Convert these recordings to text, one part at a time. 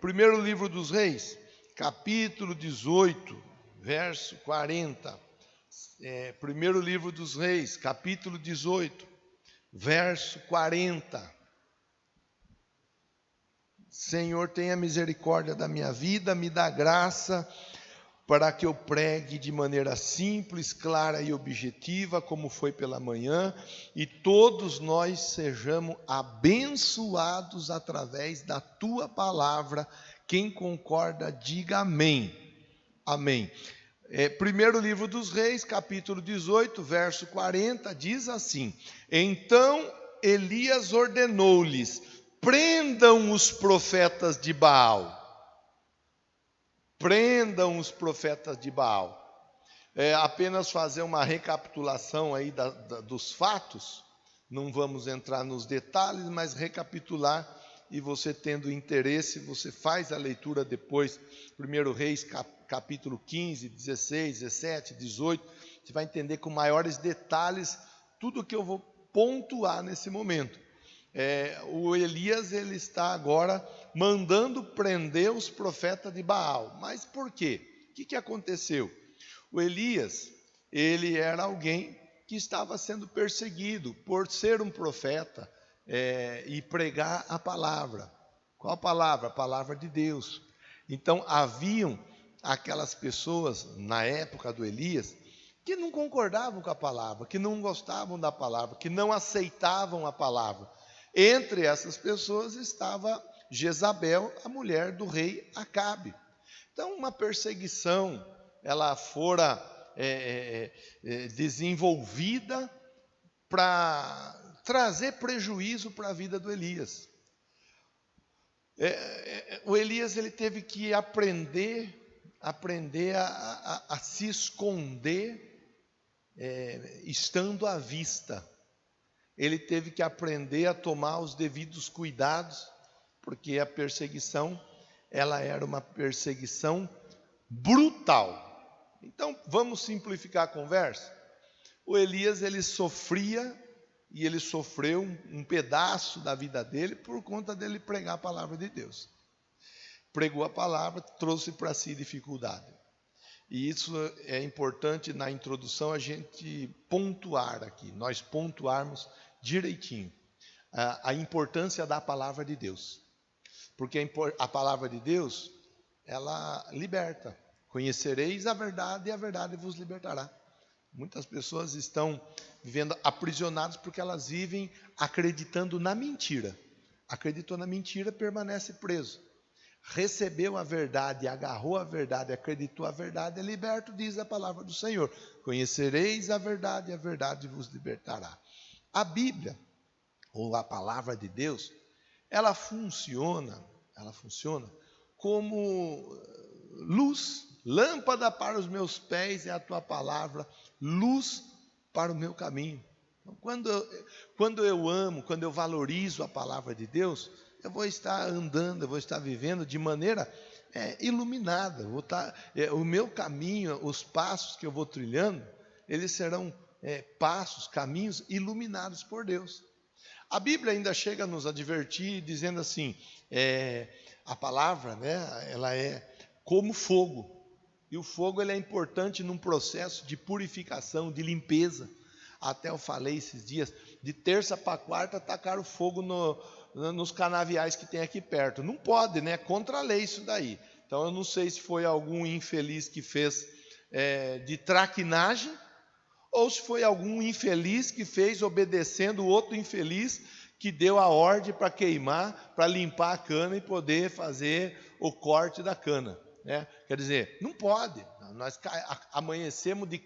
Primeiro livro dos Reis, capítulo 18, verso 40. Primeiro livro dos Reis, capítulo 18, verso 40. Senhor, tenha misericórdia da minha vida, me dá graça para que eu pregue de maneira simples, clara e objetiva, como foi pela manhã, e todos nós sejamos abençoados através da tua palavra. Quem concorda, diga amém. Amém. Primeiro livro dos Reis, capítulo 18, verso 40, diz assim: Então Elias ordenou-lhes: prendam os profetas de Baal. Prendam os profetas de Baal. Apenas fazer uma recapitulação aí dos fatos, não vamos entrar nos detalhes, mas recapitular, e você tendo interesse, você faz a leitura depois, 1 Reis capítulo 15, 16, 17, 18, você vai entender com maiores detalhes tudo o que eu vou pontuar nesse momento. O Elias, ele está agora mandando prender os profetas de Baal. Mas por quê? O que aconteceu? O Elias, ele era alguém que estava sendo perseguido por ser um profeta e pregar a palavra. Qual a palavra? A palavra de Deus. Então haviam aquelas pessoas na época do Elias que não concordavam com a palavra, que não gostavam da palavra, que não aceitavam a palavra. Entre essas pessoas estava Jezabel, a mulher do rei Acabe. Então, uma perseguição, ela fora desenvolvida para trazer prejuízo para a vida do Elias. O Elias, ele teve que aprender a se esconder estando à vista. Ele teve que aprender a tomar os devidos cuidados, porque a perseguição, ela era uma perseguição brutal. Então, vamos simplificar a conversa? O Elias, ele sofria, e ele sofreu um pedaço da vida dele por conta dele pregar a palavra de Deus. Pregou a palavra, trouxe para si dificuldade. E isso é importante na introdução a gente pontuar aqui, nós pontuarmos direitinho a importância da palavra de Deus. Porque a palavra de Deus, ela liberta. Conhecereis a verdade e a verdade vos libertará. Muitas pessoas estão vivendo aprisionadas porque elas vivem acreditando na mentira. Acreditou na mentira, permanece preso. Recebeu a verdade, agarrou a verdade, acreditou a verdade, é liberto, diz a palavra do Senhor. Conhecereis a verdade e a verdade vos libertará. A Bíblia, ou a palavra de Deus, ela funciona como luz, lâmpada para os meus pés é a tua palavra, luz para o meu caminho. Então, quando eu amo, quando eu valorizo a palavra de Deus, eu vou estar andando, eu vou estar vivendo de maneira iluminada. O meu caminho, os passos que eu vou trilhando, eles serão caminhos iluminados por Deus. A Bíblia ainda chega a nos advertir, dizendo assim, a palavra, ela é como fogo. E o fogo, ele é importante num processo de purificação, de limpeza. Até eu falei esses dias, de terça para quarta, tacaram fogo nos canaviais que tem aqui perto. Não pode, né? Contra a lei isso daí. Então eu não sei se foi algum infeliz que fez de traquinagem, ou se foi algum infeliz que fez obedecendo o outro infeliz que deu a ordem para queimar, para limpar a cana e poder fazer o corte da cana. Quer dizer, não pode. Nós amanhecemos de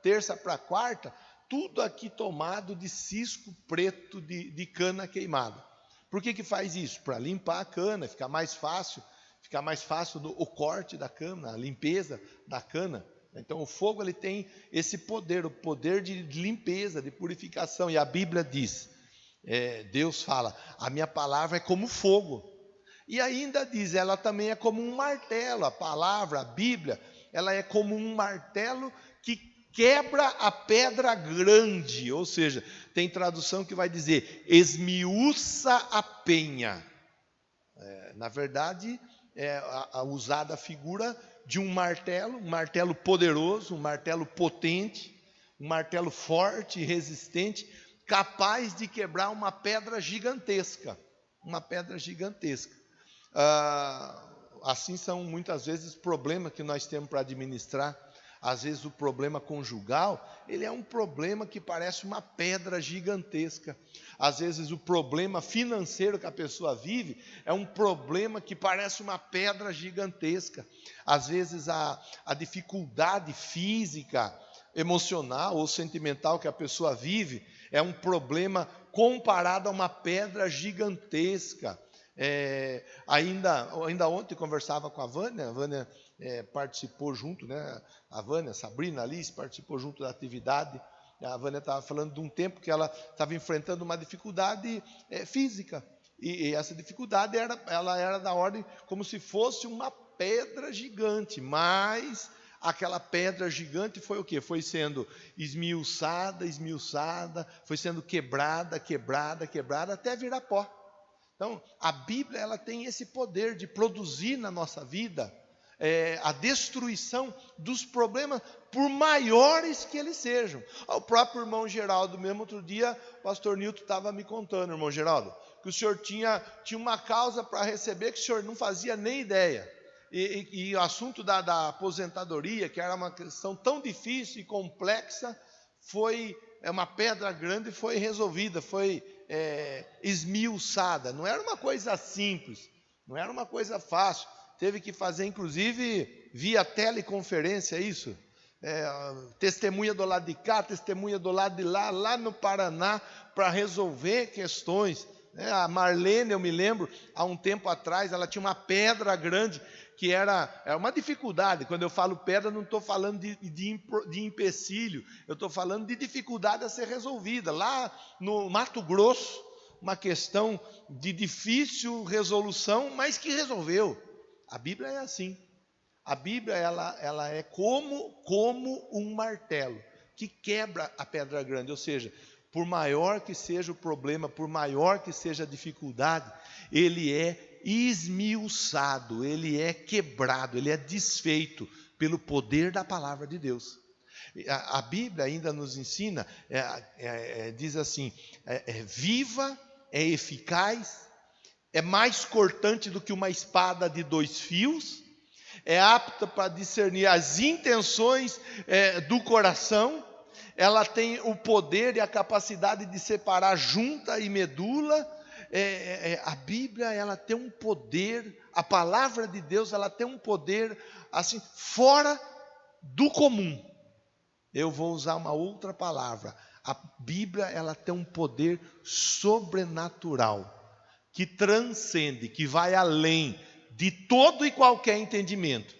terça para quarta, tudo aqui tomado de cisco preto de cana queimada. Por que faz isso? Para limpar a cana, ficar mais fácil o corte da cana, a limpeza da cana. Então o fogo, ele tem esse poder, o poder de limpeza, de purificação. E a Bíblia diz, Deus fala, a minha palavra é como fogo. E ainda diz, ela também é como um martelo. A palavra, a Bíblia, ela é como um martelo que quebra a pedra grande. Ou seja, tem tradução que vai dizer, esmiuça a penha. Na verdade, usada a figura de um martelo poderoso, um martelo potente, um martelo forte e resistente, capaz de quebrar uma pedra gigantesca. Uma pedra gigantesca. Assim são muitas vezes problemas que nós temos para administrar. Às vezes o problema conjugal, ele é um problema que parece uma pedra gigantesca. Às vezes o problema financeiro que a pessoa vive é um problema que parece uma pedra gigantesca. Às vezes a dificuldade física, emocional ou sentimental que a pessoa vive é um problema comparado a uma pedra gigantesca. Ainda ontem conversava com a Vânia participou junto, né? A Vânia, a Sabrina, a Alice participou junto da atividade. A Vânia estava falando de um tempo que ela estava enfrentando uma dificuldade física, e essa dificuldade ela era da ordem como se fosse uma pedra gigante, mas aquela pedra gigante foi o quê? Foi sendo esmiuçada, foi sendo quebrada, até virar pó. Então, a Bíblia ela tem esse poder de produzir na nossa vida a destruição dos problemas, por maiores que eles sejam. O próprio irmão Geraldo, mesmo outro dia, o pastor Nilton estava me contando, irmão Geraldo, que o senhor tinha uma causa para receber que o senhor não fazia nem ideia. E o assunto da aposentadoria, que era uma questão tão difícil e complexa, foi uma pedra grande e foi resolvida, foi esmiuçada. Não era uma coisa simples, não era uma coisa fácil. Teve que fazer, inclusive, via teleconferência isso. Testemunha do lado de cá, testemunha do lado de lá no Paraná, para resolver questões. A Marlene, eu me lembro, há um tempo atrás, ela tinha uma pedra grande, que era uma dificuldade. Quando eu falo pedra, não estou falando de empecilho, eu estou falando de dificuldade a ser resolvida. Lá no Mato Grosso, uma questão de difícil resolução, mas que resolveu. A Bíblia é assim. A Bíblia ela é como um martelo que quebra a pedra grande. Ou seja, por maior que seja o problema, por maior que seja a dificuldade, ele é esmiuçado, ele é quebrado, ele é desfeito pelo poder da palavra de Deus. A Bíblia ainda nos ensina, diz assim, viva, é eficaz, é mais cortante do que uma espada de 2 fios, é apta para discernir as intenções do coração, ela tem o poder e a capacidade de separar junta e medula. A Bíblia ela tem um poder, a palavra de Deus ela tem um poder assim fora do comum. Eu vou usar uma outra palavra. A Bíblia ela tem um poder sobrenatural que transcende, que vai além de todo e qualquer entendimento.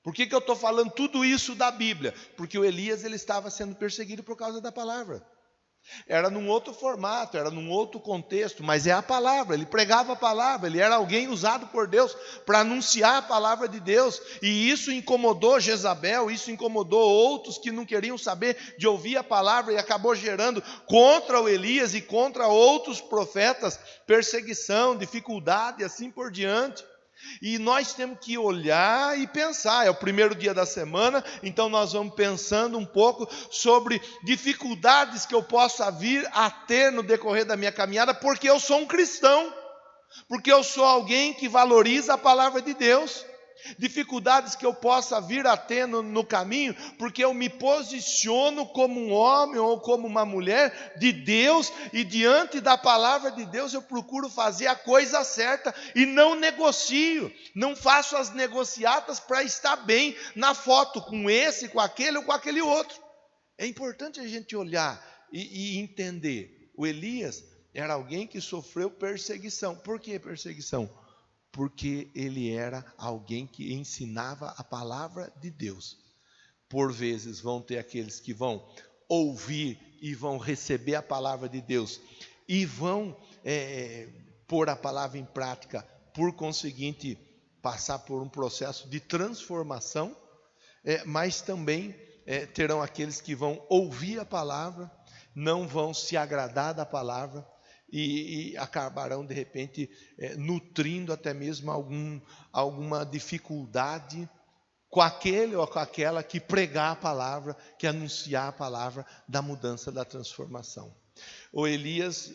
Por que eu estou falando tudo isso da Bíblia? Porque o Elias ele estava sendo perseguido por causa da palavra. Era num outro formato, era num outro contexto, mas é a palavra, ele pregava a palavra, ele era alguém usado por Deus para anunciar a palavra de Deus, e isso incomodou Jezabel, isso incomodou outros que não queriam saber de ouvir a palavra, e acabou gerando contra o Elias e contra outros profetas, perseguição, dificuldade e assim por diante. E nós temos que olhar e pensar, é o primeiro dia da semana, então nós vamos pensando um pouco sobre dificuldades que eu possa vir a ter no decorrer da minha caminhada, porque eu sou um cristão, porque eu sou alguém que valoriza a palavra de Deus. Dificuldades que eu possa vir a ter no caminho, porque eu me posiciono como um homem ou como uma mulher de Deus, e diante da palavra de Deus eu procuro fazer a coisa certa e não negocio, não faço as negociatas para estar bem na foto com esse, com aquele ou com aquele outro. É importante a gente olhar e entender. O Elias era alguém que sofreu perseguição. Por que perseguição? Porque ele era alguém que ensinava a palavra de Deus. Por vezes vão ter aqueles que vão ouvir e vão receber a palavra de Deus e vão pôr a palavra em prática, por conseguinte passar por um processo de transformação, mas também terão aqueles que vão ouvir a palavra, não vão se agradar da palavra e acabarão, de repente, nutrindo até mesmo alguma dificuldade com aquele ou com aquela que pregar a palavra, que anunciar a palavra da mudança, da transformação. O Elias,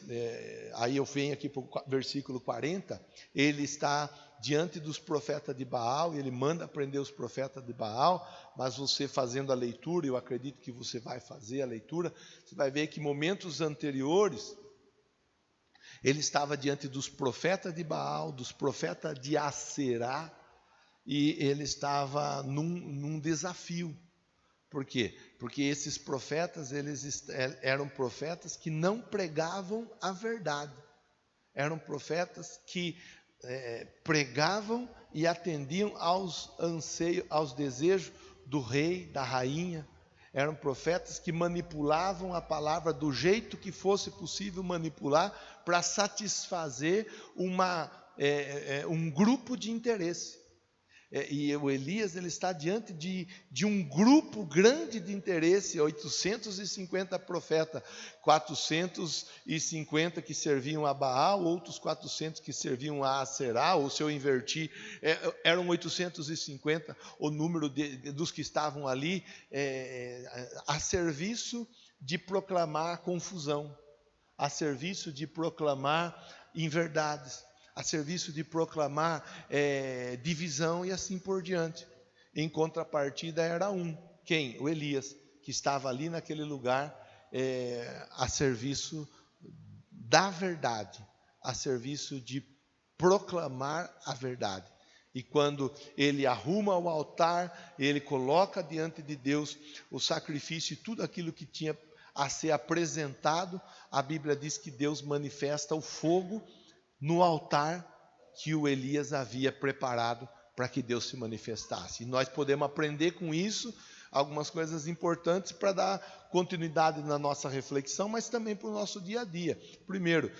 aí eu venho aqui para o versículo 40, ele está diante dos profetas de Baal, e ele manda prender os profetas de Baal, mas você fazendo a leitura, eu acredito que você vai fazer a leitura, você vai ver que momentos anteriores, ele estava diante dos profetas de Baal, dos profetas de Aserá, e ele estava num desafio. Por quê? Porque esses profetas, eles eram profetas que não pregavam a verdade. Eram profetas que pregavam e atendiam aos anseios, aos desejos do rei, da rainha. Eram profetas que manipulavam a palavra do jeito que fosse possível manipular para satisfazer um grupo de interesse. E o Elias, ele está diante de um grupo grande de interesse, 850 profetas, 450 que serviam a Baal, outros 400 que serviam a Aserá, ou se eu invertir, eram 850 o número dos que estavam ali, a serviço de proclamar confusão, a serviço de proclamar inverdades, a serviço de proclamar divisão e assim por diante. Em contrapartida era quem? O Elias, que estava ali naquele lugar a serviço da verdade, a serviço de proclamar a verdade. E quando ele arruma o altar, ele coloca diante de Deus o sacrifício e tudo aquilo que tinha a ser apresentado, a Bíblia diz que Deus manifesta o fogo no altar que o Elias havia preparado para que Deus se manifestasse. E nós podemos aprender com isso algumas coisas importantes para dar continuidade na nossa reflexão, mas também para o nosso dia a dia. Primeiro,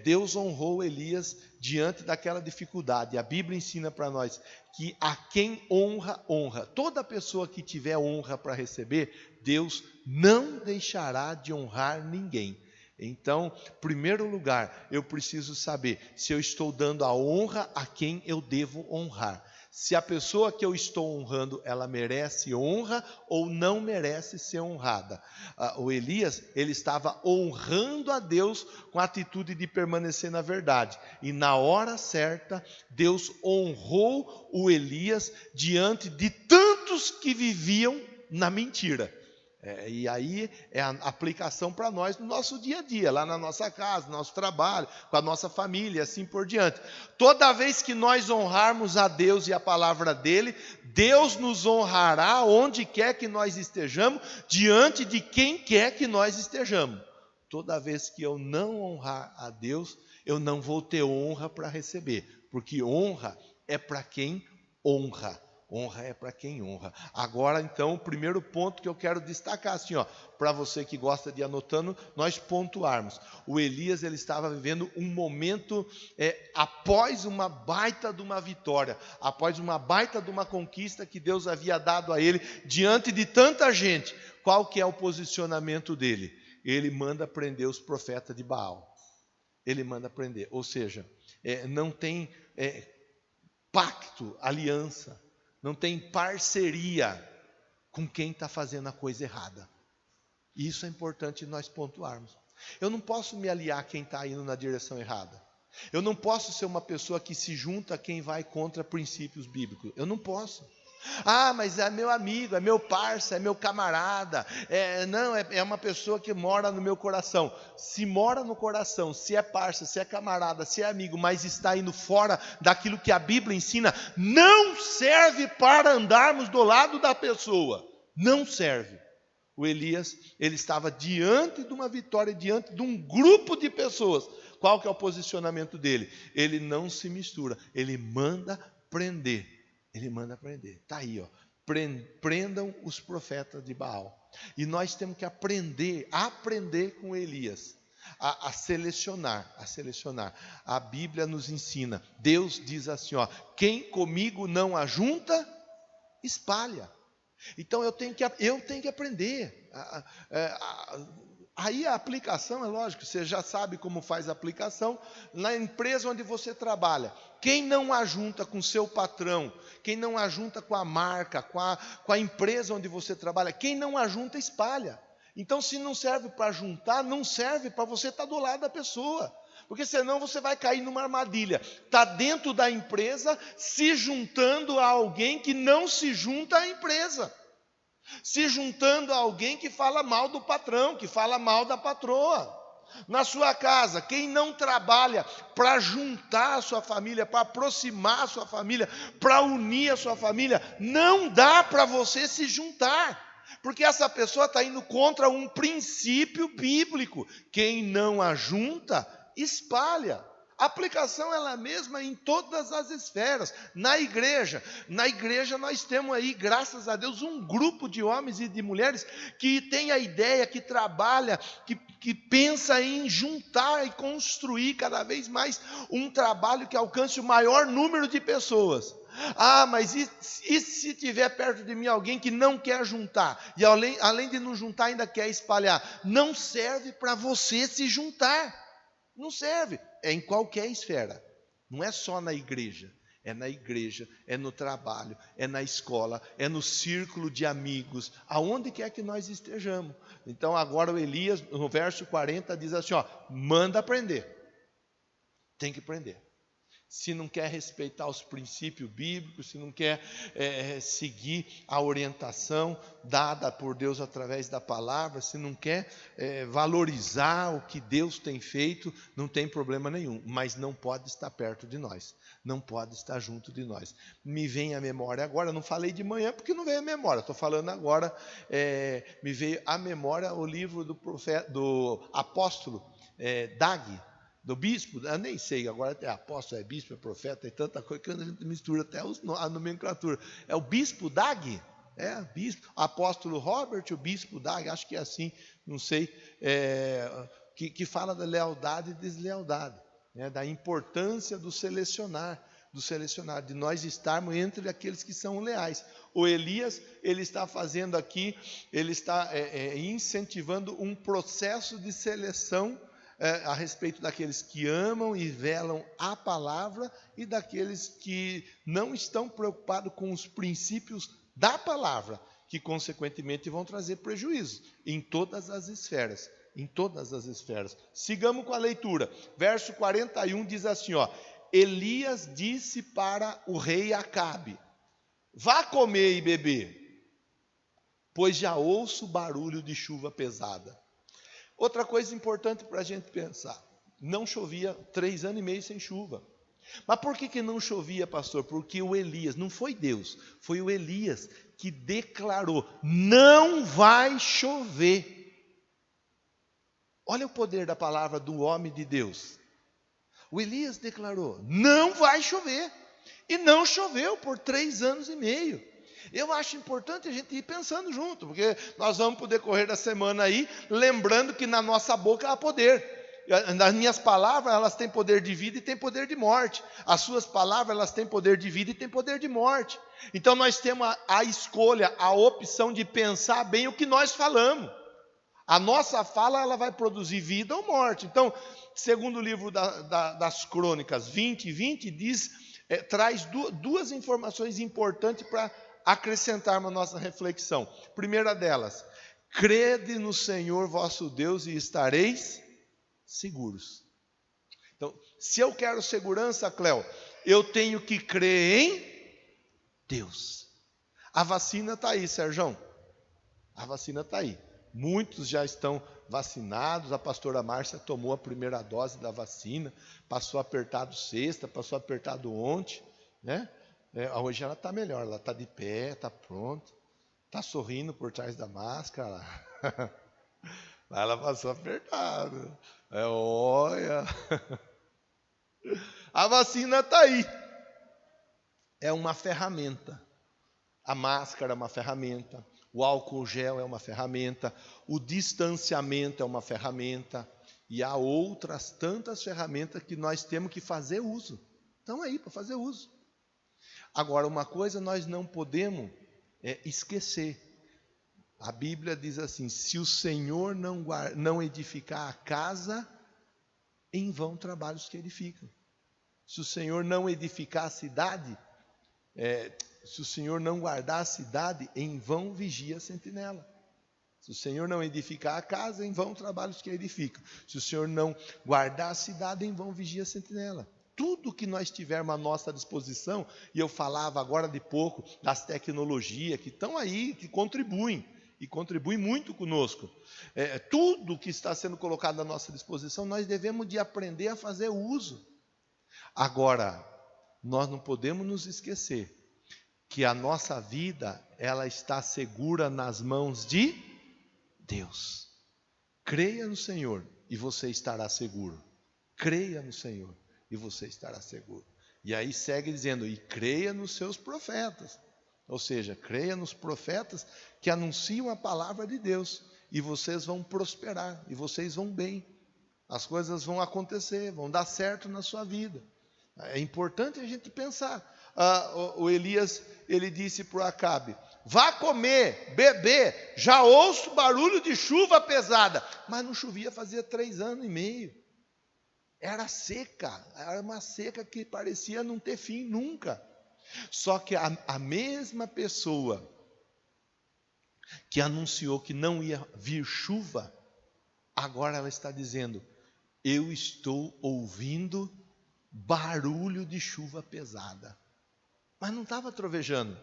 Deus honrou Elias diante daquela dificuldade. A Bíblia ensina para nós que a quem honra, honra. Toda pessoa que tiver honra para receber, Deus não deixará de honrar ninguém. Então, em primeiro lugar, eu preciso saber se eu estou dando a honra a quem eu devo honrar. Se a pessoa que eu estou honrando, ela merece honra ou não merece ser honrada. O Elias, ele estava honrando a Deus com a atitude de permanecer na verdade. E na hora certa, Deus honrou o Elias diante de tantos que viviam na mentira. E aí é a aplicação para nós no nosso dia a dia, lá na nossa casa, no nosso trabalho, com a nossa família, assim por diante. Toda vez que nós honrarmos a Deus e a palavra dele, Deus nos honrará onde quer que nós estejamos, diante de quem quer que nós estejamos. Toda vez que eu não honrar a Deus, eu não vou ter honra para receber, porque honra é para quem honra. Honra é para quem honra. Agora, então, o primeiro ponto que eu quero destacar, assim, para você que gosta de ir anotando, nós pontuarmos. O Elias, ele estava vivendo um momento após uma baita de uma vitória, após uma baita de uma conquista que Deus havia dado a ele, diante de tanta gente. Qual que é o posicionamento dele? Ele manda prender os profetas de Baal. Ele manda prender, ou seja, não tem pacto, aliança, não tem parceria com quem está fazendo a coisa errada. E isso é importante nós pontuarmos. Eu não posso me aliar a quem está indo na direção errada. Eu não posso ser uma pessoa que se junta a quem vai contra princípios bíblicos. Eu não posso. Ah, mas é meu amigo, é meu parça, é meu camarada. É uma pessoa que mora no meu coração. Se mora no coração, se é parça, se é camarada, se é amigo, mas está indo fora daquilo que a Bíblia ensina, não serve para andarmos do lado da pessoa. Não serve. O Elias, ele estava diante de uma vitória, diante de um grupo de pessoas. Qual que é o posicionamento dele? Ele não se mistura, ele manda prender. Ele manda prender. Está aí, prendam os profetas de Baal. E nós temos que aprender com Elias, a selecionar. A Bíblia nos ensina. Deus diz assim, quem comigo não ajunta, espalha. Então eu tenho que aprender. Aí a aplicação, é lógico, você já sabe como faz a aplicação na empresa onde você trabalha. Quem não ajunta com o seu patrão, quem não ajunta com a marca, com a empresa onde você trabalha, quem não ajunta, espalha. Então, se não serve para juntar, não serve para você estar do lado da pessoa. Porque senão você vai cair numa armadilha. Está dentro da empresa, se juntando a alguém que não se junta à empresa. Se juntando a alguém que fala mal do patrão, que fala mal da patroa. Na sua casa, quem não trabalha para juntar a sua família, para aproximar a sua família, para unir a sua família, não dá para você se juntar. Porque essa pessoa está indo contra um princípio bíblico. Quem não ajunta, espalha. A aplicação ela mesma em todas as esferas. Na igreja nós temos aí, graças a Deus, um grupo de homens e de mulheres que tem a ideia, que trabalha, que pensa em juntar e construir cada vez mais um trabalho que alcance o maior número de pessoas. Ah, mas e se tiver perto de mim alguém que não quer juntar, e além de não juntar ainda quer espalhar? Não serve para você se juntar. Não serve, é em qualquer esfera, não é só na igreja, é no trabalho, é na escola, é no círculo de amigos, aonde quer que nós estejamos. Então agora o Elias, no verso 40, diz assim, manda prender, tem que prender. Se não quer respeitar os princípios bíblicos, se não quer seguir a orientação dada por Deus através da palavra, se não quer valorizar o que Deus tem feito, não tem problema nenhum, mas não pode estar perto de nós, não pode estar junto de nós. Me vem à memória agora, eu não falei de manhã porque não veio à memória, estou falando agora, me veio à memória o livro do apóstolo Dag, do bispo, eu nem sei, agora é apóstolo, é bispo, é profeta, é tanta coisa que a gente mistura até a nomenclatura. É o bispo Dag? Bispo, apóstolo Robert, o bispo Dag, acho que é assim, não sei, que fala da lealdade e deslealdade, da importância do selecionar, de nós estarmos entre aqueles que são leais. O Elias, ele está fazendo aqui, ele está incentivando um processo de seleção a respeito daqueles que amam e velam a palavra e daqueles que não estão preocupados com os princípios da palavra, que consequentemente vão trazer prejuízo em todas as esferas, Sigamos com a leitura. Verso 41 diz assim, Elias disse para o rei Acabe, vá comer e beber, pois já ouço barulho de chuva pesada. Outra coisa importante para a gente pensar, não chovia 3 anos e meio sem chuva. Mas por que não chovia, pastor? Porque o Elias, não foi Deus, foi o Elias que declarou, não vai chover. Olha o poder da palavra do homem de Deus. O Elias declarou, não vai chover. E não choveu por 3 anos e meio. Eu acho importante a gente ir pensando junto, porque nós vamos para o decorrer da semana aí, lembrando que na nossa boca há poder. As minhas palavras, elas têm poder de vida e têm poder de morte. As suas palavras, elas têm poder de vida e têm poder de morte. Então nós temos a escolha, a opção de pensar bem o que nós falamos. A nossa fala, ela vai produzir vida ou morte. Então, segundo o livro das Crônicas 20:20, traz duas informações importantes para acrescentarmos a nossa reflexão. Primeira delas, crede no Senhor vosso Deus e estareis seguros. Então, se eu quero segurança, Cléo, eu tenho que crer em Deus. A vacina está aí, Sérgio. A vacina está aí. Muitos já estão vacinados. A pastora Márcia tomou a primeira dose da vacina, passou apertado sexta, passou apertado ontem, né? Hoje ela está melhor, ela está de pé, está pronta, está sorrindo por trás da máscara. Ela passou apertado. Olha, a vacina está aí. É uma ferramenta. A máscara é uma ferramenta. O álcool gel é uma ferramenta. O distanciamento é uma ferramenta. E há outras tantas ferramentas que nós temos que fazer uso. Estão aí para fazer uso. Agora, uma coisa nós não podemos esquecer. A Bíblia diz assim: se o Senhor não edificar a casa, em vão trabalhos que edificam. Se o Senhor não edificar a cidade, se o Senhor não guardar a cidade, em vão vigia a sentinela. Se o Senhor não edificar a casa, em vão trabalhos que edificam. Se o Senhor não guardar a cidade, em vão vigia a sentinela. Tudo que nós tivermos à nossa disposição, e eu falava agora de pouco das tecnologias que estão aí, que contribuem, e contribuem muito conosco. Tudo que está sendo colocado à nossa disposição, nós devemos de aprender a fazer uso. Agora, nós não podemos nos esquecer que a nossa vida, ela está segura nas mãos de Deus. Creia no Senhor e você estará seguro. Creia no Senhor e você estará seguro. E aí segue dizendo: e creia nos seus profetas. Ou seja, creia nos profetas que anunciam a palavra de Deus. E vocês vão prosperar, e vocês vão bem. As coisas vão acontecer, vão dar certo na sua vida. É importante a gente pensar. O Elias, ele disse para o Acabe: vá comer, beber, já ouço barulho de chuva pesada. Mas não chovia fazia 3 anos e meio. Era seca, era uma seca que parecia não ter fim nunca. Só que a mesma pessoa que anunciou que não ia vir chuva, agora ela está dizendo: eu estou ouvindo barulho de chuva pesada. Mas não estava trovejando,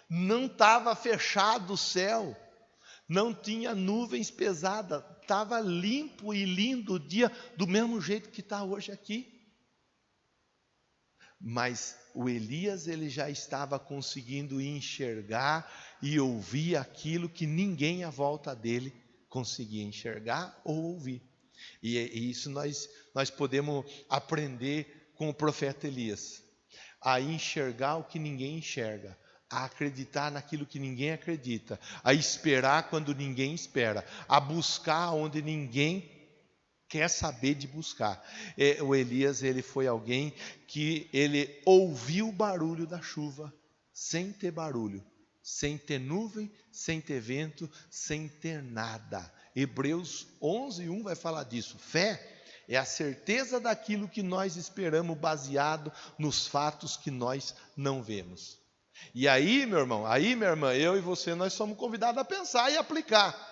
não estava fechado o céu, não tinha nuvens pesadas, estava limpo e lindo o dia, do mesmo jeito que está hoje aqui. Mas o Elias, ele já estava conseguindo enxergar e ouvir aquilo que ninguém à volta dele conseguia enxergar ou ouvir. E isso nós podemos aprender com o profeta Elias, a enxergar o que ninguém enxerga, a acreditar naquilo que ninguém acredita, a esperar quando ninguém espera, a buscar onde ninguém quer saber de buscar. O Elias, ele foi alguém que ele ouviu o barulho da chuva, sem ter barulho, sem ter nuvem, sem ter vento, sem ter nada. Hebreus 11:1 vai falar disso. Fé é a certeza daquilo que nós esperamos, baseado nos fatos que nós não vemos. E aí, meu irmão, aí, minha irmã, eu e você, nós somos convidados a pensar e aplicar.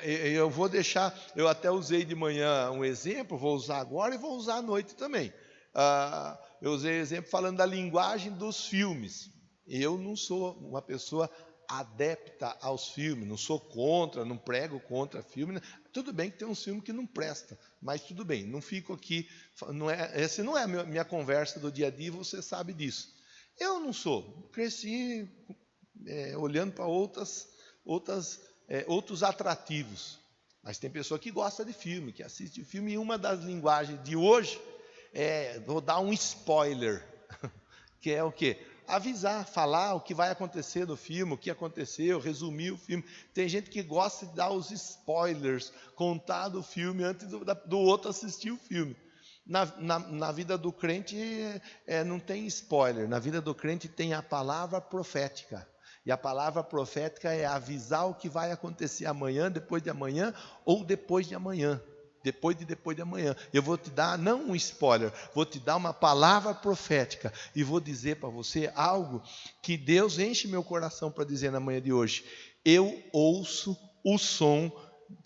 Eu vou deixar, eu até usei de manhã um exemplo, vou usar agora e vou usar à noite também. Eu usei exemplo falando da linguagem dos filmes. Eu não sou uma pessoa adepta aos filmes, não sou contra, não prego contra filme. Tudo bem que tem um filme que não presta, mas tudo bem, não fico aqui, essa não é a minha conversa do dia a dia, você sabe disso. Eu não sou, cresci olhando para outros atrativos, mas tem pessoa que gosta de filme, que assiste filme, e uma das linguagens de hoje vou dar um spoiler, que é o quê? Avisar, falar o que vai acontecer no filme, o que aconteceu, resumir o filme. Tem gente que gosta de dar os spoilers, contar do filme antes do outro assistir o filme. Na vida do crente não tem spoiler, na vida do crente tem a palavra profética. E a palavra profética é avisar o que vai acontecer amanhã, depois de amanhã ou depois de amanhã. Depois de amanhã. Eu vou te dar, não um spoiler, vou te dar uma palavra profética. E vou dizer para você algo que Deus enche meu coração para dizer na manhã de hoje. Eu ouço o som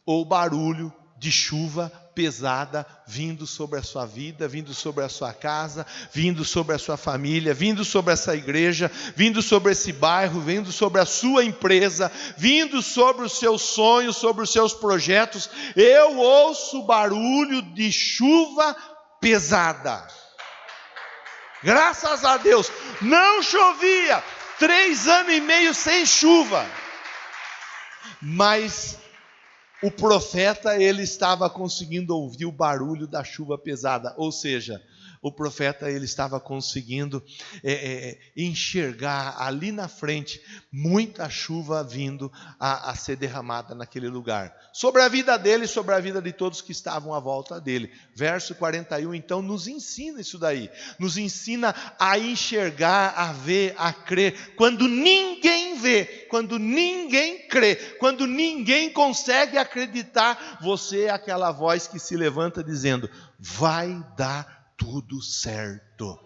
ou barulho de chuva pesada vindo sobre a sua vida, vindo sobre a sua casa, vindo sobre a sua família, vindo sobre essa igreja, vindo sobre esse bairro, vindo sobre a sua empresa, vindo sobre os seus sonhos, sobre os seus projetos. Eu ouço barulho de chuva pesada. Graças a Deus, não chovia, 3 anos e meio sem chuva, mas o profeta, ele estava conseguindo ouvir o barulho da chuva pesada, ou seja, o profeta ele estava conseguindo enxergar ali na frente muita chuva vindo a ser derramada naquele lugar, sobre a vida dele e sobre a vida de todos que estavam à volta dele. Verso 41 então nos ensina isso daí, nos ensina a enxergar, a ver, a crer, quando ninguém vê, quando ninguém crê, quando ninguém consegue acreditar, você é aquela voz que se levanta dizendo: vai dar tudo certo.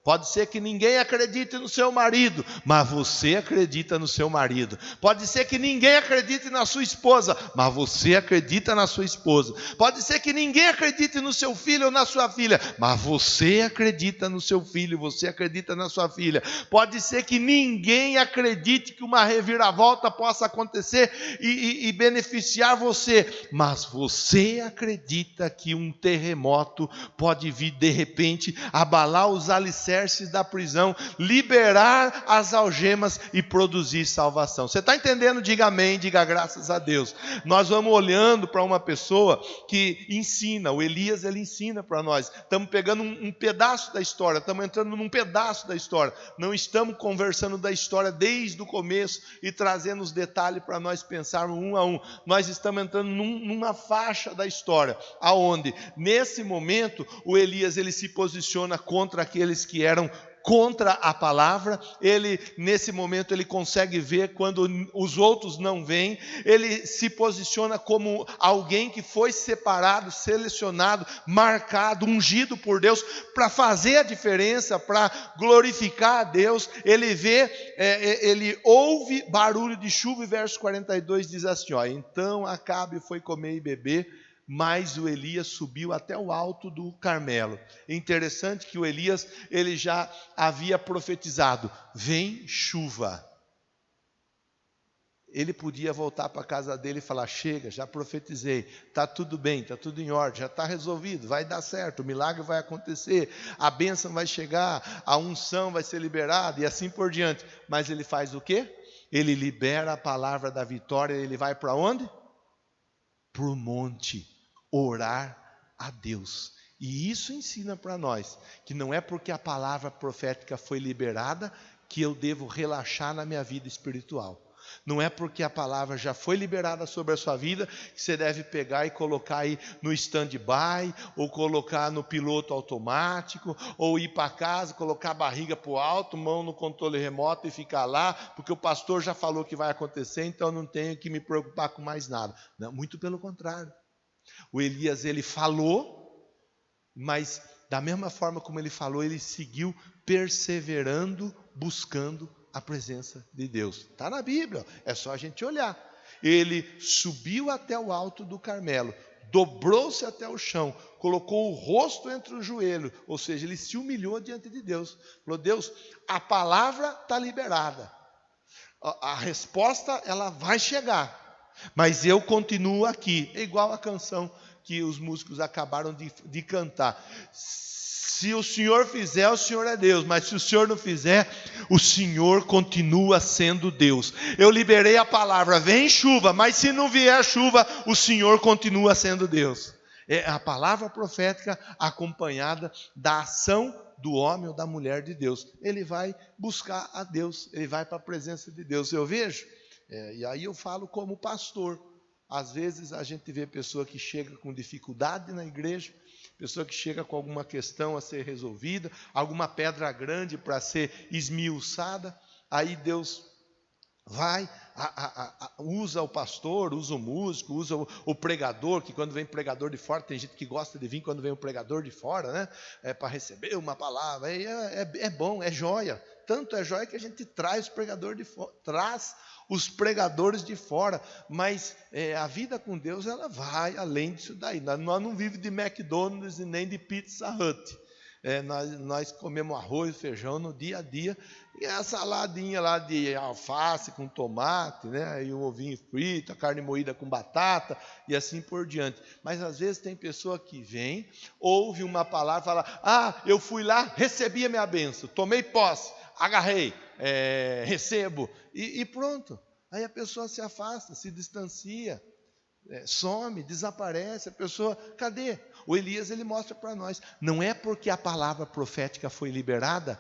Pode ser que ninguém acredite no seu marido, mas você acredita no seu marido. Pode ser que ninguém acredite na sua esposa, mas você acredita na sua esposa. Pode ser que ninguém acredite no seu filho ou na sua filha, mas você acredita no seu filho, você acredita na sua filha. Pode ser que ninguém acredite que uma reviravolta possa acontecer e beneficiar você, mas você acredita que um terremoto pode vir de repente, abalar os alicerces da prisão, liberar as algemas e produzir salvação. Você está entendendo? Diga amém, diga graças a Deus. Nós vamos olhando para uma pessoa que ensina, o Elias ele ensina para nós. Estamos pegando um pedaço da história, estamos entrando num pedaço da história. Não estamos conversando da história desde o começo e trazendo os detalhes para nós pensarmos um a um. Nós estamos entrando numa faixa da história, aonde nesse momento o Elias ele se posiciona contra aqueles que eram contra a palavra. Ele nesse momento ele consegue ver quando os outros não veem. Ele se posiciona como alguém que foi separado, selecionado, marcado, ungido por Deus para fazer a diferença, para glorificar a Deus. Ele vê, ele ouve barulho de chuva, e verso 42 diz assim, então Acabe foi comer e beber, mas o Elias subiu até o alto do Carmelo. É interessante que o Elias ele já havia profetizado: vem chuva. Ele podia voltar para a casa dele e falar: chega, já profetizei, está tudo bem, está tudo em ordem, já está resolvido, vai dar certo, o milagre vai acontecer, a bênção vai chegar, a unção vai ser liberada e assim por diante. Mas ele faz o quê? Ele libera a palavra da vitória. Ele vai para onde? Para o monte, orar a Deus. E isso ensina para nós que não é porque a palavra profética foi liberada que eu devo relaxar na minha vida espiritual. Não é porque a palavra já foi liberada sobre a sua vida que você deve pegar e colocar aí no stand-by, ou colocar no piloto automático, ou ir para casa, colocar a barriga para o alto, mão no controle remoto e ficar lá, porque o pastor já falou que vai acontecer, então eu não tenho que me preocupar com mais nada. Não, muito pelo contrário. O Elias ele falou, mas da mesma forma como ele falou, ele seguiu perseverando, buscando a presença de Deus. Está na Bíblia, é só a gente olhar. Ele subiu até o alto do Carmelo, dobrou-se até o chão, colocou o rosto entre os joelhos, ou seja, ele se humilhou diante de Deus. Falou: Deus, a palavra está liberada, a resposta ela vai chegar, mas eu continuo aqui. É igual a canção que os músicos acabaram de cantar. Se o Senhor fizer, o Senhor é Deus, mas se o Senhor não fizer, o Senhor continua sendo Deus. Eu liberei a palavra, vem chuva, mas se não vier chuva, o Senhor continua sendo Deus. É a palavra profética acompanhada da ação do homem ou da mulher de Deus. Ele vai buscar a Deus, ele vai para a presença de Deus. Eu vejo, e aí eu falo como pastor, às vezes a gente vê pessoa que chega com dificuldade na igreja, pessoa que chega com alguma questão a ser resolvida, alguma pedra grande para ser esmiuçada, aí Deus vai, usa o pastor, usa o músico, usa o pregador, que quando vem pregador de fora, tem gente que gosta de vir quando vem um pregador de fora, né? Para receber uma palavra, é bom, é joia. Tanto é joia que a gente traz os pregadores de fora, mas a vida com Deus ela vai além disso daí. Nós não vivemos de McDonald's e nem de Pizza Hut. Nós comemos arroz, feijão no dia a dia, e a saladinha lá de alface com tomate, né? E um ovinho frito, a carne moída com batata e assim por diante. Mas às vezes tem pessoa que vem, ouve uma palavra, fala: eu fui lá, recebi a minha bênção, tomei posse, agarrei, recebo, e pronto. Aí a pessoa se afasta, se distancia. some, desaparece, a pessoa, cadê? O Elias, ele mostra para nós, não é porque a palavra profética foi liberada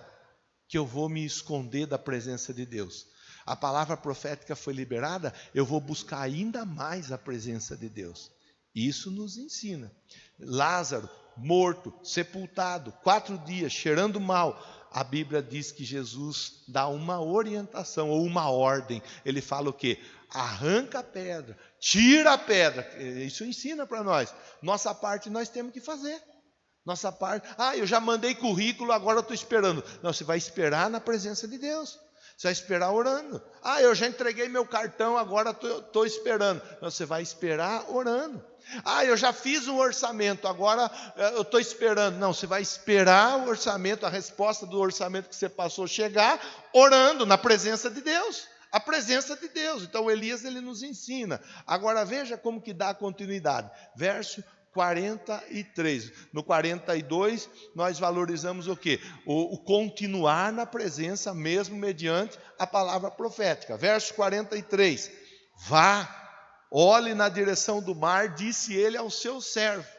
que eu vou me esconder da presença de Deus. A palavra profética foi liberada, eu vou buscar ainda mais a presença de Deus. Isso nos ensina. Lázaro, morto, sepultado, 4 dias, cheirando mal. A Bíblia diz que Jesus dá uma orientação ou uma ordem. Ele fala o quê? Arranca a pedra, tira a pedra. Isso ensina para nós. Nossa parte nós temos que fazer. Nossa parte, eu já mandei currículo, agora eu estou esperando. Não, você vai esperar na presença de Deus. Você vai esperar orando. Eu já entreguei meu cartão, agora estou esperando. Não, você vai esperar orando. Eu já fiz um orçamento, agora eu estou esperando. Não, você vai esperar o orçamento, a resposta do orçamento que você passou chegar, orando na presença de Deus. A presença de Deus. Então o Elias, ele nos ensina. Agora veja como que dá continuidade. Verso 43. No 42, nós valorizamos o quê? O continuar na presença, mesmo mediante a palavra profética. Verso 43. Vá, olhe na direção do mar, disse ele ao seu servo.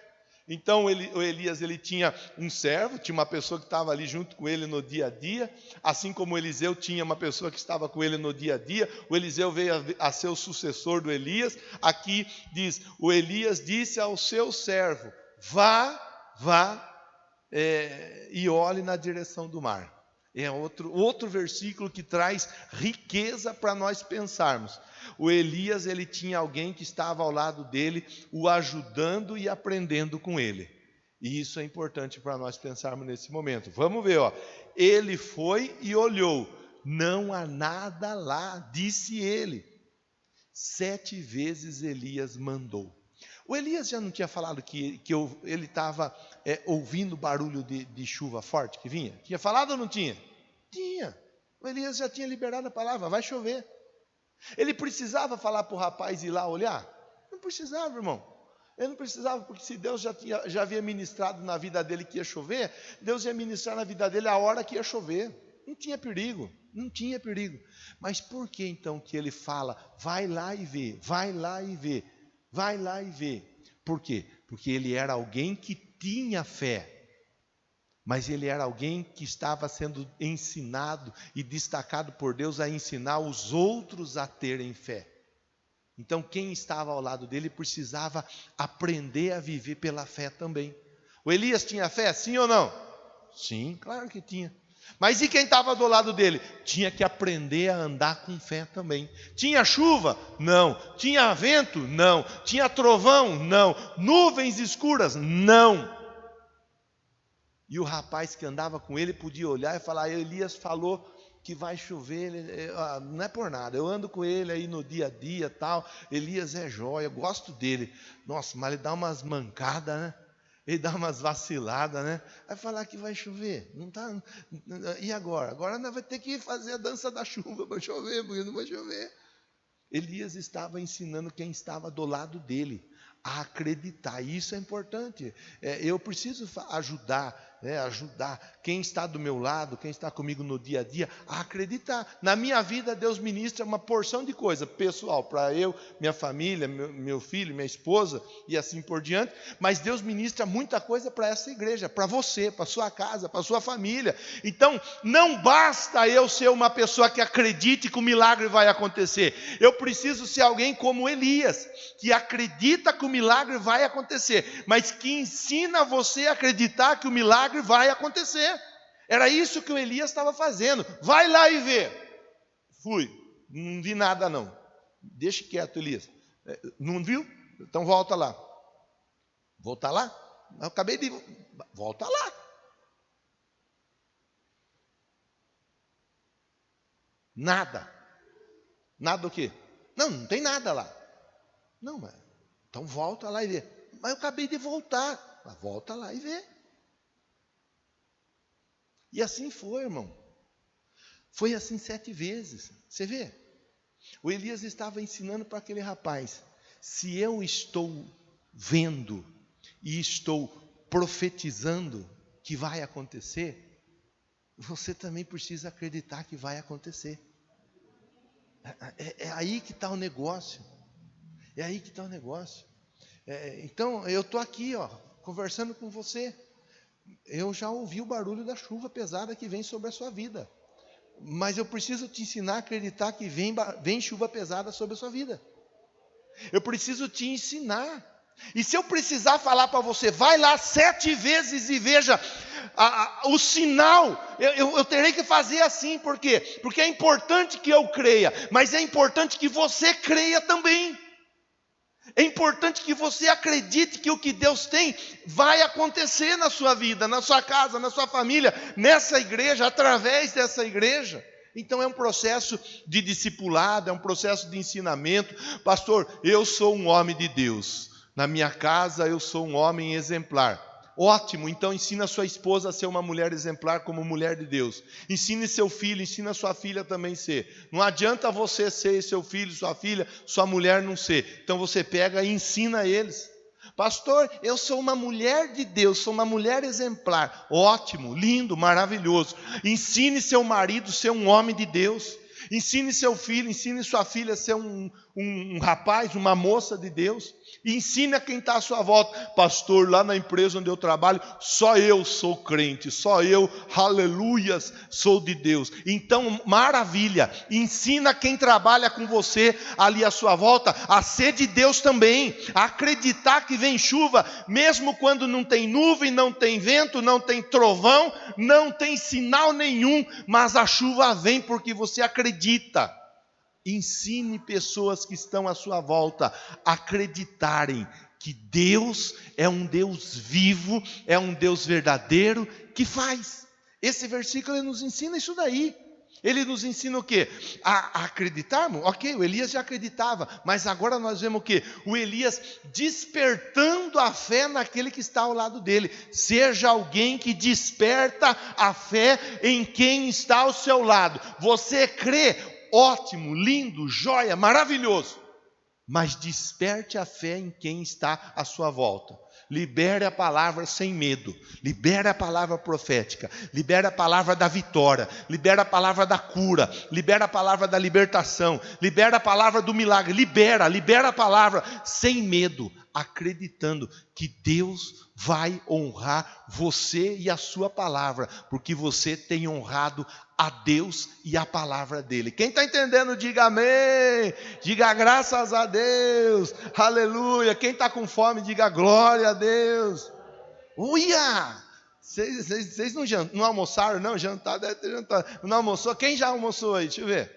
Então o Elias, ele tinha um servo, tinha uma pessoa que estava ali junto com ele no dia a dia, assim como o Eliseu tinha uma pessoa que estava com ele no dia a dia. O Eliseu veio a ser o sucessor do Elias. Aqui diz, o Elias disse ao seu servo, vá e olhe na direção do mar. É outro versículo que traz riqueza para nós pensarmos. O Elias, ele tinha alguém que estava ao lado dele, o ajudando e aprendendo com ele. E isso é importante para nós pensarmos nesse momento. Vamos ver, ele foi e olhou, não há nada lá, disse ele. 7 vezes Elias mandou. O Elias já não tinha falado que ele estava ouvindo barulho de chuva forte que vinha? Tinha falado ou não tinha? Tinha. O Elias já tinha liberado a palavra, vai chover. Ele precisava falar para o rapaz ir lá olhar? Não precisava, irmão. Ele não precisava, porque se Deus já havia ministrado na vida dele que ia chover, Deus ia ministrar na vida dele a hora que ia chover. Não tinha perigo, não tinha perigo. Mas por que então que ele fala, vai lá e vê, vai lá e vê, vai lá e vê? Por quê? Porque ele era alguém que tinha fé. Mas ele era alguém que estava sendo ensinado e destacado por Deus a ensinar os outros a terem fé. Então quem estava ao lado dele precisava aprender a viver pela fé também. O Elias tinha fé, sim ou não? Sim, claro que tinha. Mas e quem estava do lado dele? Tinha que aprender a andar com fé também. Tinha chuva? Não. Tinha vento? Não. Tinha trovão? Não. Nuvens escuras? Não. E o rapaz que andava com ele podia olhar e falar, Elias falou que vai chover, não é por nada, eu ando com ele aí no dia a dia tal, Elias é jóia, eu gosto dele. Nossa, mas ele dá umas mancadas, né? Ele dá umas vaciladas, né? Vai falar que vai chover, não tá? E agora? Agora nós vamos ter que fazer a dança da chuva para chover, porque não vai chover. Elias estava ensinando quem estava do lado dele a acreditar, e isso é importante. Eu preciso ajudar quem está do meu lado, quem está comigo no dia a dia, a acreditar. Na minha vida, Deus ministra uma porção de coisa pessoal, para eu, minha família, meu filho, minha esposa, e assim por diante, mas Deus ministra muita coisa para essa igreja, para você, para sua casa, para sua família. Então, não basta eu ser uma pessoa que acredite que o milagre vai acontecer, eu preciso ser alguém como Elias, que acredita que o milagre vai acontecer, mas que ensina você a acreditar que o milagre vai acontecer. Era isso que o Elias estava fazendo. Vai lá e vê. Fui, não vi nada não. Deixa quieto, Elias. Não viu? Então volta lá. Volta lá? Eu acabei de... Volta lá. Nada. Nada o quê? Não tem nada lá. Não, mas... Então volta lá e vê. Mas eu acabei de voltar. Mas volta lá e vê. E assim foi, irmão. Foi assim 7 vezes. Você vê? O Elias estava ensinando para aquele rapaz. Se eu estou vendo e estou profetizando que vai acontecer, você também precisa acreditar que vai acontecer. É aí que está o negócio. É aí que está o negócio. Então, eu estou aqui, conversando com você. Eu já ouvi o barulho da chuva pesada que vem sobre a sua vida. Mas eu preciso te ensinar a acreditar que vem chuva pesada sobre a sua vida. Eu preciso te ensinar. E se eu precisar falar para você, vai lá 7 vezes e veja o sinal, eu terei que fazer assim. Por quê? Porque é importante que eu creia, mas é importante que você creia também. É importante que você acredite que o que Deus tem vai acontecer na sua vida, na sua casa, na sua família, nessa igreja, através dessa igreja. Então é um processo de discipulado, é um processo de ensinamento. Pastor, eu sou um homem de Deus. Na minha casa eu sou um homem exemplar. Ótimo, então ensina sua esposa a ser uma mulher exemplar como mulher de Deus. Ensine seu filho, ensina sua filha também a ser. Não adianta você ser seu filho, sua filha, sua mulher não ser. Então você pega e ensina eles. Pastor, eu sou uma mulher de Deus, sou uma mulher exemplar. Ótimo, lindo, maravilhoso. Ensine seu marido a ser um homem de Deus. Ensine seu filho, ensine sua filha a ser um rapaz, uma moça de Deus. E ensine a quem está à sua volta. Pastor, lá na empresa onde eu trabalho, só eu sou crente, só eu, aleluias, sou de Deus. Então, maravilha, ensina quem trabalha com você ali à sua volta a ser de Deus também, a acreditar que vem chuva, mesmo quando não tem nuvem, não tem vento, não tem trovão, não tem sinal nenhum, mas a chuva vem porque você acredita. Ensine pessoas que estão à sua volta a acreditarem que Deus é um Deus vivo, é um Deus verdadeiro que faz. Esse versículo ele nos ensina isso daí. Ele nos ensina o quê? A acreditarmos? Ok, o Elias já acreditava, mas agora nós vemos o quê? O Elias despertando a fé naquele que está ao lado dele. Seja alguém que desperta a fé em quem está ao seu lado. Você crê? Ótimo, lindo, joia, maravilhoso. Mas desperte a fé em quem está à sua volta. Libere a palavra sem medo. Libere a palavra profética. Libere a palavra da vitória. Libere a palavra da cura. Libere a palavra da libertação. Libere a palavra do milagre. Libera a palavra sem medo, acreditando que Deus vai honrar você e a sua palavra, porque você tem honrado a Deus e a palavra dele. Quem está entendendo, diga amém, diga graças a Deus, aleluia. Quem está com fome, diga glória a Deus. Uia! Vocês não almoçaram, não? Jantar, deve ter jantado. Não almoçou? Quem já almoçou aí? Deixa eu ver.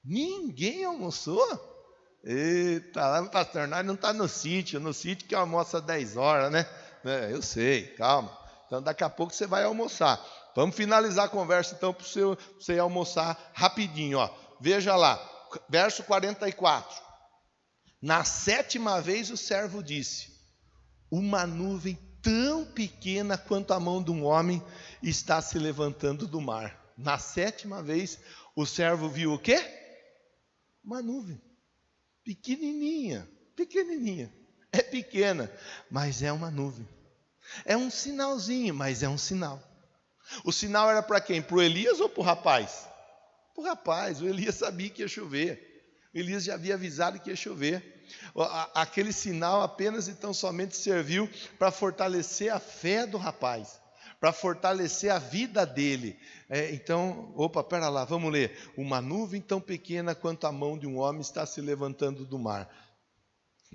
Ninguém almoçou? Eita, lá no pastor, nós não está no sítio que almoça 10 horas, né? Eu sei, calma. Então daqui a pouco você vai almoçar. Vamos finalizar a conversa então para você almoçar rapidinho. Veja lá, verso 44. Na 7ª vez o servo disse: uma nuvem tão pequena quanto a mão de um homem está se levantando do mar. Na 7ª vez o servo viu o quê? Uma nuvem. Pequenininha, é pequena, mas é uma nuvem. É um sinalzinho, mas é um sinal. O sinal era para quem? Para o Elias ou para o rapaz? Para o rapaz. O Elias sabia que ia chover. O Elias já havia avisado que ia chover. Aquele sinal apenas e tão somente serviu para fortalecer a fé do rapaz, para fortalecer a vida dele. Pera lá, vamos ler. Uma nuvem tão pequena quanto a mão de um homem está se levantando do mar.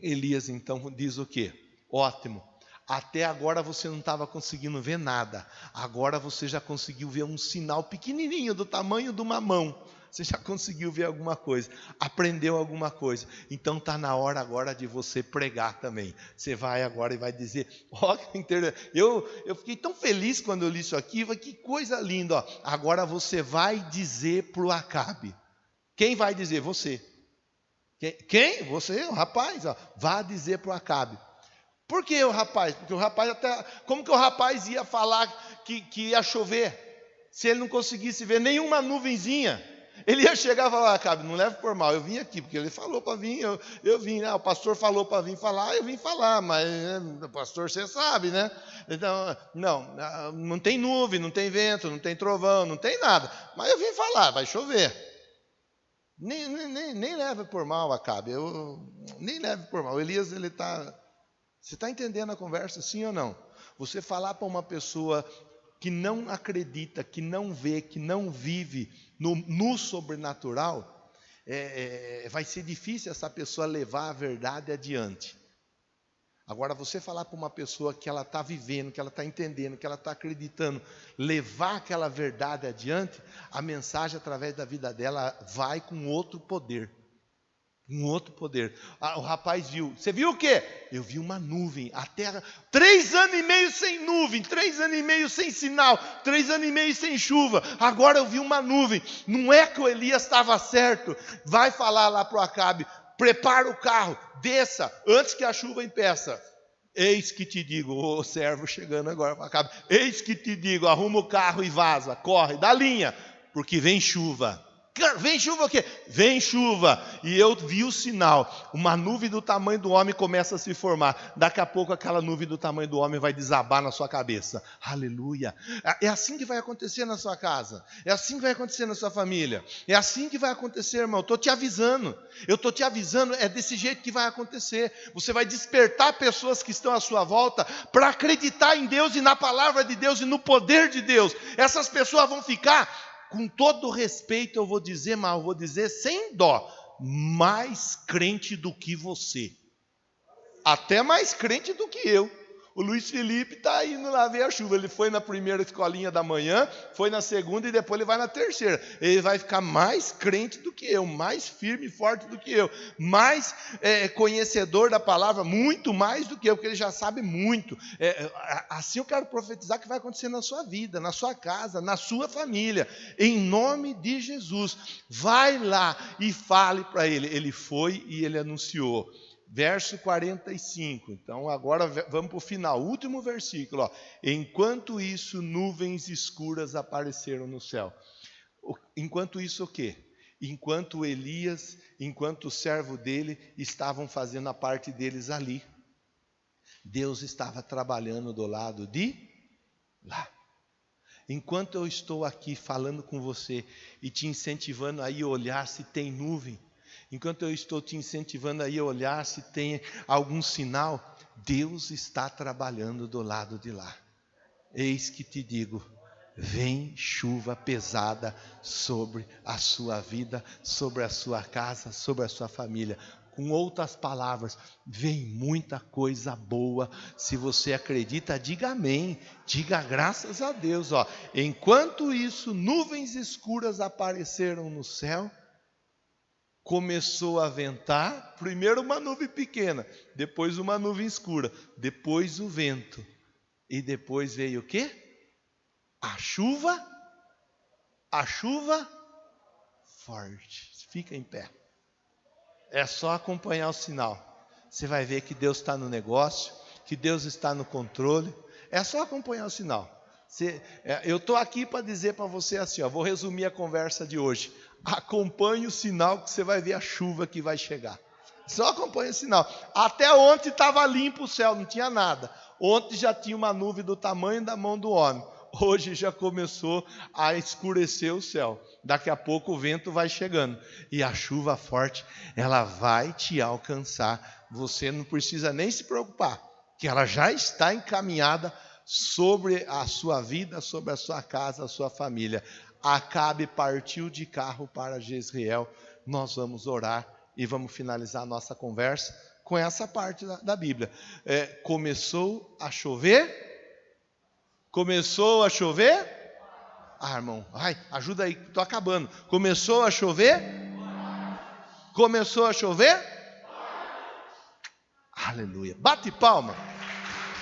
Elias então diz o quê? Ótimo. Até agora você não estava conseguindo ver nada. Agora você já conseguiu ver um sinal pequenininho do tamanho de uma mão. Você já conseguiu ver alguma coisa, aprendeu alguma coisa. Então está na hora agora de você pregar também. Você vai agora e vai dizer, eu fiquei tão feliz quando eu li isso aqui, que coisa linda. Agora você vai dizer para o Acabe. Quem vai dizer? Você. Quem? Você, o rapaz. Vá dizer para o Acabe. Por que o rapaz? Porque o rapaz como que o rapaz ia falar que ia chover, se ele não conseguisse ver nenhuma nuvenzinha? Ele ia chegar e falar: Acabe, não leve por mal, eu vim aqui, porque ele falou para vir, eu vim, né? O pastor falou para vir falar, eu vim falar, mas pastor, você sabe, né? Então, não tem nuvem, não tem vento, não tem trovão, não tem nada, mas eu vim falar, vai chover. Nem leve por mal, Acabe. Nem leve por mal. Elias, ele está... Você está entendendo a conversa, sim ou não? Você falar para uma pessoa que não acredita, que não vê, que não vive no sobrenatural, vai ser difícil essa pessoa levar a verdade adiante. Agora, você falar para uma pessoa que ela está vivendo, que ela está entendendo, que ela está acreditando, levar aquela verdade adiante, a mensagem através da vida dela vai com outro poder. Um outro poder. O rapaz viu. Você viu o quê? Eu vi uma nuvem. A terra, 3 anos e meio sem nuvem, 3 anos e meio sem sinal, 3 anos e meio sem chuva. Agora eu vi uma nuvem. Não é que o Elias estava certo. Vai falar lá para o Acabe: prepara o carro, desça, antes que a chuva impeça. Eis que te digo, o servo chegando agora para Acabe. Eis que te digo, arruma o carro e vaza, corre, dá linha, porque vem chuva. Vem chuva o quê? Vem chuva. E eu vi o sinal. Uma nuvem do tamanho do homem começa a se formar. Daqui a pouco aquela nuvem do tamanho do homem vai desabar na sua cabeça. Aleluia. É assim que vai acontecer na sua casa. É assim que vai acontecer na sua família. É assim que vai acontecer, irmão. Eu estou te avisando. É desse jeito que vai acontecer. Você vai despertar pessoas que estão à sua volta para acreditar em Deus e na palavra de Deus e no poder de Deus. Essas pessoas vão ficar... Com todo respeito eu vou dizer, mas eu vou dizer sem dó, mais crente do que você. Até mais crente do que eu. O Luiz Felipe está indo lá ver a chuva. Ele foi na primeira escolinha da manhã, foi na segunda e depois ele vai na terceira. Ele vai ficar mais crente do que eu, mais firme e forte do que eu, mais conhecedor da palavra, muito mais do que eu, porque ele já sabe muito. Assim eu quero profetizar que vai acontecer na sua vida, na sua casa, na sua família. Em nome de Jesus. Vai lá e fale para ele. Ele foi e ele anunciou. Verso 45, então agora vamos para o final, último versículo. Ó. Enquanto isso, nuvens escuras apareceram no céu. Enquanto isso o quê? Enquanto Elias, enquanto o servo dele estavam fazendo a parte deles ali. Deus estava trabalhando do lado de lá. Enquanto eu estou aqui falando com você e te incentivando a ir olhar se tem nuvem, enquanto eu estou te incentivando a ir olhar se tem algum sinal, Deus está trabalhando do lado de lá. Eis que te digo, vem chuva pesada sobre a sua vida, sobre a sua casa, sobre a sua família. Com outras palavras, vem muita coisa boa. Se você acredita, diga amém, diga graças a Deus. Ó. Enquanto isso, nuvens escuras apareceram no céu. Começou a ventar, primeiro uma nuvem pequena, depois uma nuvem escura, depois o vento, e depois veio o quê? A chuva forte. Fica em pé. É só acompanhar o sinal. Você vai ver que Deus está no negócio, que Deus está no controle. É só acompanhar o sinal. Eu estou aqui para dizer para você assim, ó, vou resumir a conversa de hoje. Acompanhe o sinal que você vai ver a chuva que vai chegar. Só acompanhe o sinal. Até ontem estava limpo o céu, não tinha nada. Ontem já tinha uma nuvem do tamanho da mão do homem. Hoje já começou a escurecer o céu. Daqui a pouco o vento vai chegando. E a chuva forte, ela vai te alcançar. Você não precisa nem se preocupar, que ela já está encaminhada sobre a sua vida, sobre a sua casa, a sua família. Acabe partiu de carro para Jezreel. Nós vamos orar e vamos finalizar a nossa conversa com essa parte da Bíblia. Começou a chover? Começou a chover? Irmão, ajuda aí, estou acabando. Começou a chover? Começou a chover? Aleluia. Bate palma.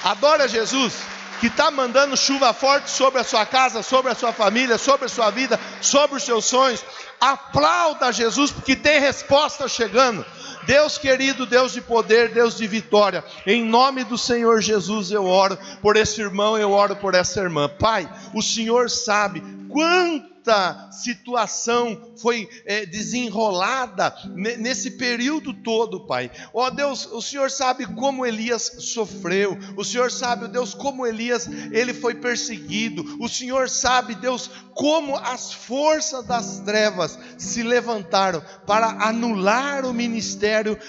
Adora Jesus, que está mandando chuva forte sobre a sua casa, sobre a sua família, sobre a sua vida, sobre os seus sonhos. Aplauda Jesus, porque tem resposta chegando. Deus querido, Deus de poder, Deus de vitória, em nome do Senhor Jesus eu oro por esse irmão, eu oro por essa irmã. Pai, o Senhor sabe quanto quanta situação foi desenrolada nesse período todo, Pai. Ó Deus, o Senhor sabe como Elias sofreu, o Senhor sabe, Deus, como Elias, ele foi perseguido, o Senhor sabe, Deus, como as forças das trevas se levantaram para anular o ministério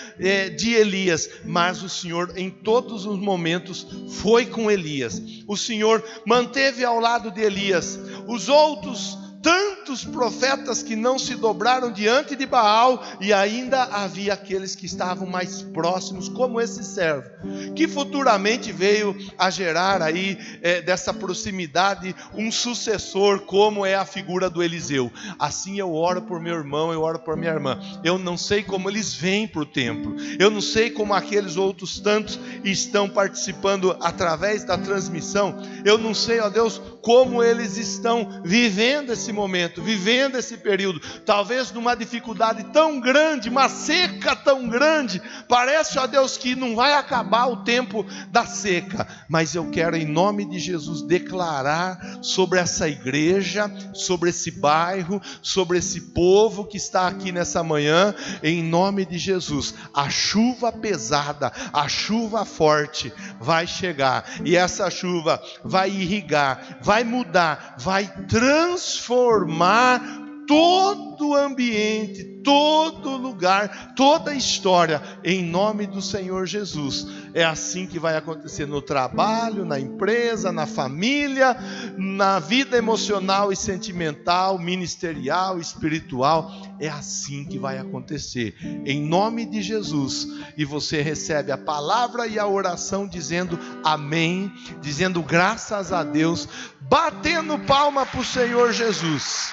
de Elias, mas o Senhor em todos os momentos foi com Elias. O Senhor manteve ao lado de Elias os outros tantos profetas que não se dobraram diante de Baal, e ainda havia aqueles que estavam mais próximos, como esse servo, que futuramente veio a gerar aí dessa proximidade um sucessor, como é a figura do Eliseu. Assim eu oro por meu irmão, eu oro por minha irmã. Eu não sei como eles vêm para o templo, eu não sei como aqueles outros tantos estão participando através da transmissão, eu não sei, ó Deus, como eles estão vivendo esse momento, vivendo esse período, talvez numa dificuldade tão grande, uma seca tão grande, parece, ó Deus, que não vai acabar o tempo da seca, mas eu quero em nome de Jesus declarar sobre essa igreja, sobre esse bairro, sobre esse povo que está aqui nessa manhã, em nome de Jesus, a chuva pesada, a chuva forte vai chegar, e essa chuva vai irrigar, vai mudar, vai transformar todo o ambiente, todo lugar, toda a história, em nome do Senhor Jesus. É assim que vai acontecer no trabalho, na empresa, na família, na vida emocional e sentimental, ministerial, espiritual. É assim que vai acontecer, em nome de Jesus. E você recebe a palavra e a oração dizendo amém, dizendo graças a Deus, batendo palma para o Senhor Jesus.